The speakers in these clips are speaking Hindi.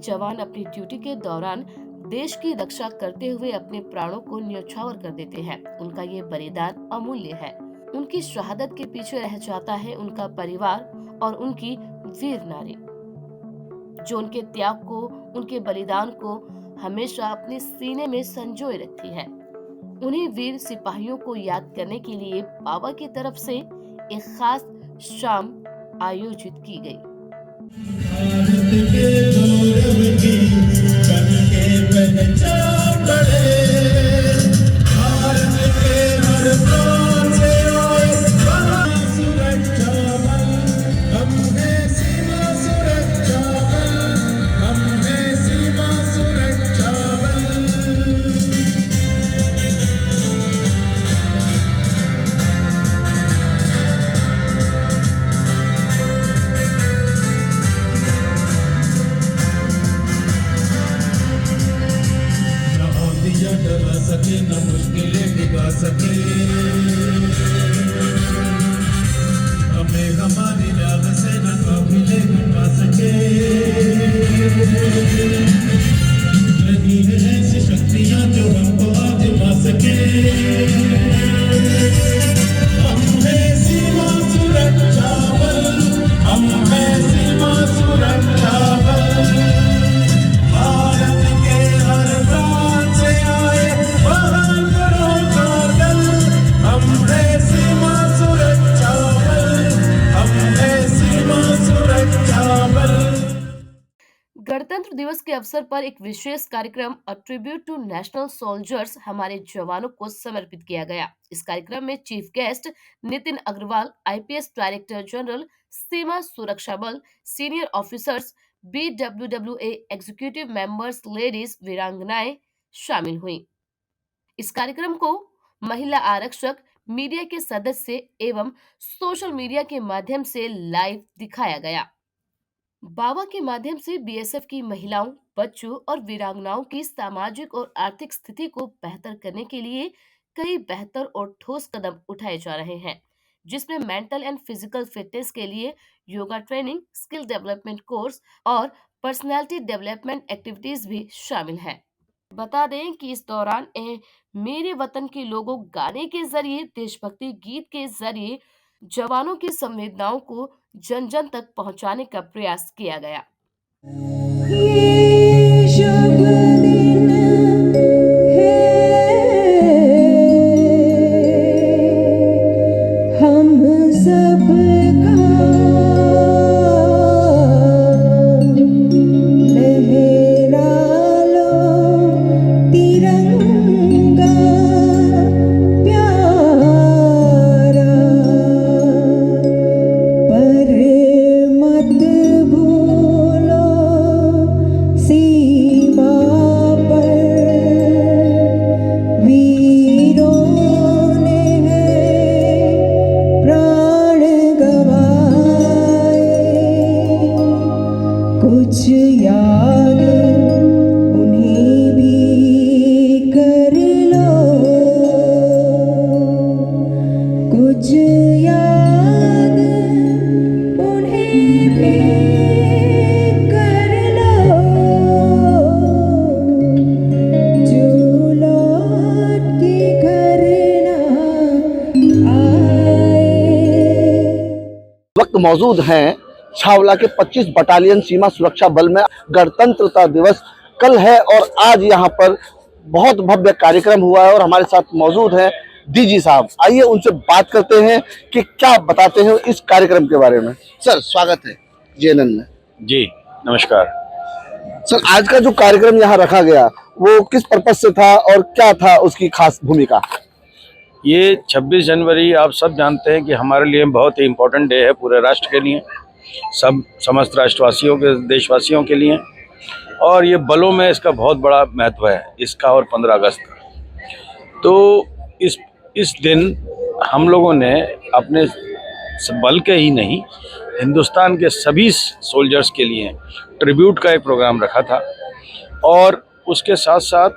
जवान अपनी ड्यूटी के दौरान देश की रक्षा करते हुए अपने प्राणों को न्यौछावर कर देते हैं। उनका ये बलिदान अमूल्य है। उनकी शहादत के पीछे रह जाता है उनका परिवार और उनकी वीर नारी, जो उनके त्याग को, उनके बलिदान को हमेशा अपने सीने में संजोए रखती है। उन्हीं वीर सिपाहियों को याद करने के लिए बाबा की तरफ से एक खास शाम आयोजित की गई। भारत के गौरव की बन के पहचान बढ़े, भारत के हर प्रांत से आए सुरक्षा बल, हम हैं सीमा सुरक्षा बल, हम हैं सीमा सुरक्षा बल। डरा सके न मुश्किलें डिगा सके, हमें हमारी राह से न काबिले घटा सके। नहीं है ऐसी शक्तियां जो हमको आजमा सके। हम हैं सीमा सुरक्षा बल, हम हैं सीमा सुरक्षा बल। भारत के हर प्रांत से आए बहादुरों का दल, हम हैं सीमा सुरक्षा बल, हम हैं सीमा सुरक्षा बल। गणतंत्र दिवस के अवसर पर एक विशेष कार्यक्रम a tribute to national soldiers हमारे जवानों को समर्पित किया गया। इस कार्यक्रम में chief guest Nitin Agarwal, IPS director general, सीमा सुरक्षा बल, senior officers, BWWA executive members, ladies वीरांगनाएं शामिल हुई। इस कार्यक्रम को महिला आरक्षक, मीडिया के सदस्य एवं सोशल मीडिया के माध्यम से लाइव दिखाया गया। बाबा के माध्यम से बीएसएफ की महिलाओं, बच्चों और वीरांगनाओं की सामाजिक और आर्थिक स्थिति को बेहतर करने के लिए कई बेहतर और ठोस कदम उठाए जा रहे हैं, जिसमें मेंटल एंड फिजिकल फिटनेस के लिए yoga training, skill development course और पर्सनालिटी डेवलपमेंट एक्टिविटीज भी शामिल है। बता दें कि इस दौरान मेरे वतन के लोगों गाने के जरिए, देशभक्ति गीत के जरिए जवानों की संवेदनाओं को जन जन तक पहुंचाने का प्रयास किया गया। ये शुभ दिन है, हम सबका लहरा लो तिरंगा प्यारा, पर मत भूलो सीमा पर वीरों ने प्राण गवाए, कुछ याद उन्हें भी कर लो, कुछ याद उन्हें भी कर लो, जो लौट के घर ना आए। वक्त मौजूद हैं छावला के 25 बटालियन सीमा सुरक्षा बल में। गणतंत्रता दिवस कल है और आज यहाँ पर बहुत भव्य कार्यक्रम हुआ है और हमारे साथ मौजूद हैं डीजी साहब। आइए उनसे बात करते हैं कि क्या बताते हैं इस कार्यक्रम के बारे में। सर स्वागत है JNN में। जी नमस्कार सर, आज का जो कार्यक्रम यहाँ रखा गया वो किस पर्पज से था और क्या था उसकी खास भूमिका? ये 26 जनवरी आप सब जानते हैं कि हमारे लिए बहुत ही इम्पोर्टेंट डे है, पूरे राष्ट्र के लिए, समस्त राष्ट्रवासियों के, देशवासियों के लिए। और ये बलों में इसका बहुत बड़ा महत्व है, इसका और 15 अगस्त का। तो इस दिन हम लोगों ने अपने बल के ही नहीं, हिंदुस्तान के सभी सोल्जर्स के लिए ट्रिब्यूट का एक प्रोग्राम रखा था। और उसके साथ साथ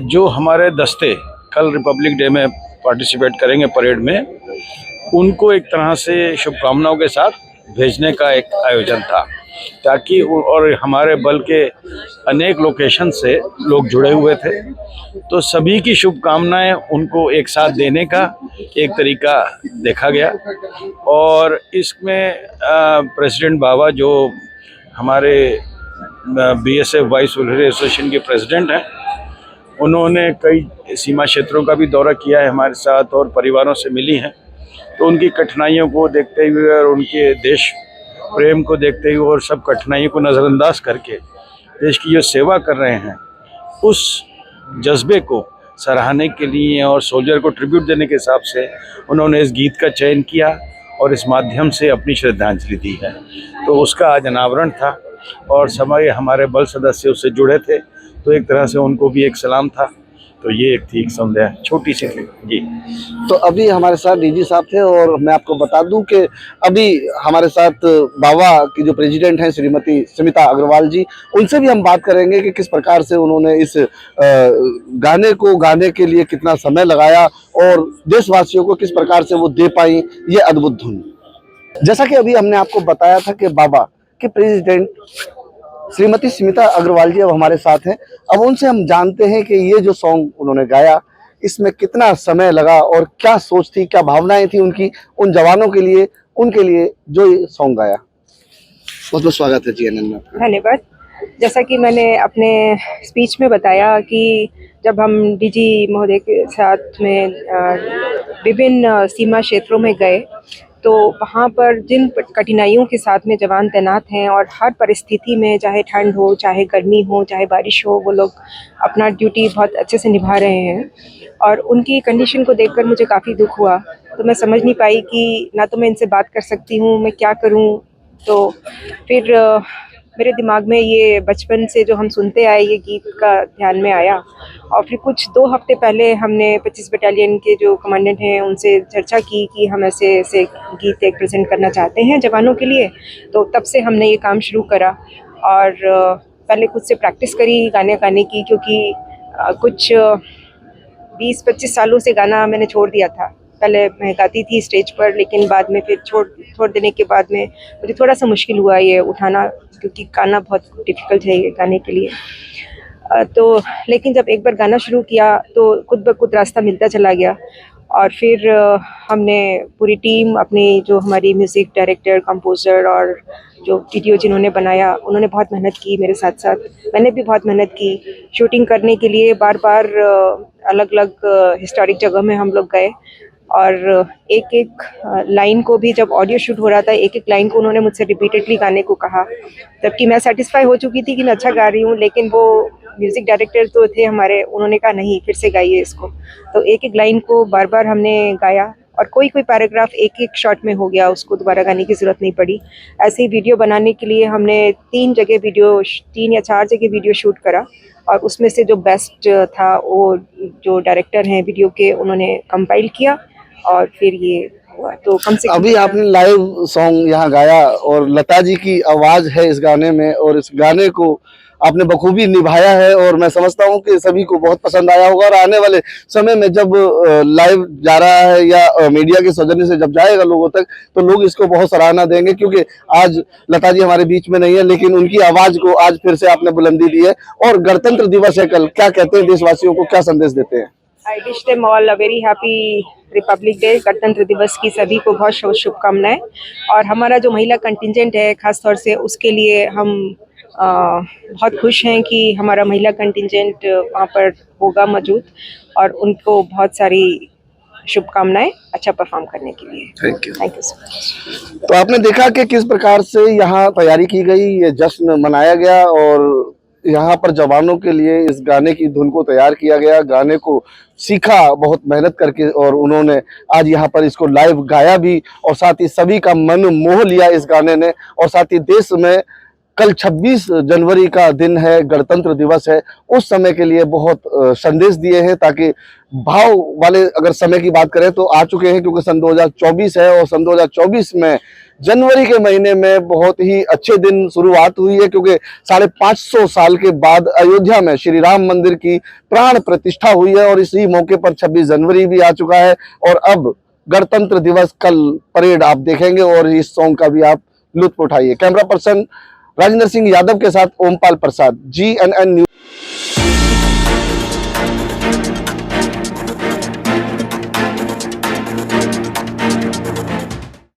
जो हमारे दस्ते कल रिपब्लिक डे में पार्टिसिपेट करेंगे परेड में, उनको एक तरह से शुभकामनाओं के साथ भेजने का एक आयोजन था। ताकि और हमारे बल के अनेक लोकेशन से लोग जुड़े हुए थे, तो सभी की शुभकामनाएं उनको एक साथ देने का एक तरीका देखा गया। और इसमें प्रेसिडेंट बाबा जो हमारे BSF वाइस वेलफेयर एसोसिएशन के प्रेसिडेंट हैं, उन्होंने कई सीमा क्षेत्रों का भी दौरा किया है हमारे साथ और परिवारों से मिली हैं। तो उनकी कठिनाइयों को देखते हुए और उनके देश प्रेम को देखते हुए और सब कठिनाइयों को नज़रअंदाज करके देश की जो सेवा कर रहे हैं, उस जज्बे को सराहने के लिए और सोल्जर को ट्रिब्यूट देने के हिसाब से उन्होंने इस गीत का चयन किया और इस माध्यम से अपनी श्रद्धांजलि दी है। तो उसका आज अनावरण था और समय हमारे बल सदस्य उससे जुड़े थे, तो एक तरह से उनको भी एक सलाम था। तो ये एक थी एक संध्या छोटी सी थी जी। तो अभी हमारे साथ डीजी साहब थे और मैं आपको बता दूं कि अभी हमारे साथ बाबा की जो प्रेसिडेंट हैं श्रीमती स्मिता अग्रवाल जी, उनसे भी हम बात करेंगे कि किस प्रकार से उन्होंने इस गाने को गाने के लिए कितना समय लगाया और देशवासियों को किस प्रकार से वो दे पाई ये अद्भुत धुन। जैसा कि अभी हमने आपको बताया था कि बाबा के प्रेसिडेंट श्रीमती स्मिता अग्रवाल जी अब हमारे साथ हैं। अब उनसे हम जानते हैं कि ये जो सॉन्ग उन्होंने गाया, इसमें कितना समय लगा और क्या सोच थी, क्या भावनाएं थी उनकी उन जवानों के लिए, उनके लिए जो ये सॉन्ग गाया। बहुत बहुत स्वागत है CNN में। धन्यवाद। जैसा कि मैंने अपने स्पीच में बताया कि जब हम डीजी महोदय के साथ में विभिन्न सीमा क्षेत्रों में गए, तो वहाँ पर जिन कठिनाइयों के साथ में जवान तैनात हैं और हर परिस्थिति में, चाहे ठंड हो, चाहे गर्मी हो, चाहे बारिश हो, वो लोग अपना ड्यूटी बहुत अच्छे से निभा रहे हैं। और उनकी कंडीशन को देखकर मुझे काफ़ी दुख हुआ। तो मैं समझ नहीं पाई कि ना तो मैं इनसे बात कर सकती हूँ, मैं क्या करूँ। तो फिर मेरे दिमाग में ये बचपन से जो हम सुनते आए ये गीत का ध्यान में आया। और फिर कुछ 2 हफ्ते पहले हमने 25 बटालियन के जो कमांडेंट हैं उनसे चर्चा की कि हम ऐसे ऐसे गीत एक प्रेजेंट करना चाहते हैं जवानों के लिए। तो तब से हमने ये काम शुरू करा और पहले खुद से प्रैक्टिस करी गाने गाने की, क्योंकि कुछ 20-25 सालों से गाना मैंने छोड़ दिया था। पहले मैं गाती थी स्टेज पर, लेकिन बाद में फिर छोड़ देने के बाद में मुझे थोड़ा सा मुश्किल हुआ ये उठाना, क्योंकि गाना बहुत डिफ़िकल्ट है ये गाने के लिए। तो लेकिन जब एक बार गाना शुरू किया तो खुद ब खुद रास्ता मिलता चला गया। और फिर हमने पूरी टीम, अपनी जो हमारी म्यूज़िक डायरेक्टर, कंपोज़र और जो वीडियो जिन्होंने बनाया, उन्होंने बहुत मेहनत की मेरे साथ साथ। मैंने भी बहुत मेहनत की शूटिंग करने के लिए। बार बार अलग अलग हिस्टोरिक जगह में हम लोग गए और एक एक लाइन को भी, जब ऑडियो शूट हो रहा था, एक एक लाइन को उन्होंने मुझसे रिपीटेडली गाने को कहा, जबकि मैं सेटिस्फाई हो चुकी थी कि मैं अच्छा गा रही हूँ। लेकिन वो म्यूज़िक डायरेक्टर तो थे हमारे, उन्होंने कहा नहीं फिर से गाइए इसको। तो एक एक लाइन को बार बार हमने गाया और कोई पैराग्राफ एक एक शॉट में हो गया, उसको दोबारा गाने की ज़रूरत नहीं पड़ी। ऐसे ही वीडियो बनाने के लिए हमने 3 या 4 जगह वीडियो शूट करा और उसमें से जो बेस्ट था वो जो डायरेक्टर हैं वीडियो के, उन्होंने कंपाइल किया और फिर ये हुआ। तो कम से कम अभी आपने लाइव सॉन्ग यहाँ गाया और लता जी की आवाज़ है इस गाने में और इस गाने को आपने बखूबी निभाया है और मैं समझता हूँ कि सभी को बहुत पसंद आया होगा। और आने वाले समय में जब लाइव जा रहा है या मीडिया के सौजन्य से जब जाएगा लोगों तक, तो लोग इसको बहुत सराहना देंगे, क्योंकि आज लता जी हमारे बीच में नहीं है, लेकिन उनकी आवाज़ को आज फिर से आपने बुलंदी दी है। और गणतंत्र दिवस है कल, क्या कहते हैं देशवासियों को, क्या संदेश देते हैं? I wish them all a very happy Republic day. गणतंत्र दिवस की सभी को बहुत शुभकामनाएं। और हमारा जो महिला कंटिजेंट है खास तौर से, उसके लिए हम बहुत खुश हैं कि हमारा महिला कंटिजेंट वहाँ पर होगा मौजूद, और उनको बहुत सारी शुभकामनाएं अच्छा परफॉर्म करने के लिए। Thank you so much. तो आपने देखा कि किस प्रकार से यहाँ तैयारी की गई, ये जश्न मनाया गया और यहाँ पर जवानों के लिए इस गाने की धुन को तैयार किया गया। गाने को सीखा बहुत मेहनत करके और उन्होंने आज यहाँ पर इसको लाइव गाया भी, और साथ ही सभी का मन मोह लिया इस गाने ने। और साथ ही देश में कल 26 जनवरी का दिन है, गणतंत्र दिवस है, उस समय के लिए बहुत संदेश दिए हैं, ताकि भाव वाले अगर समय की बात करें तो आ चुके हैं, क्योंकि सन 2024 है और सन 2024 में जनवरी के महीने में बहुत ही अच्छे दिन शुरुआत हुई है, क्योंकि 550 साल के बाद अयोध्या में श्री राम मंदिर की प्राण प्रतिष्ठा हुई है और इसी मौके पर 26 जनवरी भी आ चुका है। और अब गणतंत्र दिवस कल परेड आप देखेंगे और इस सॉन्ग का भी आप लुत्फ उठाइए। कैमरा पर्सन राजेंद्र सिंह यादव के साथ ओमपाल प्रसाद, GNN न्यूज।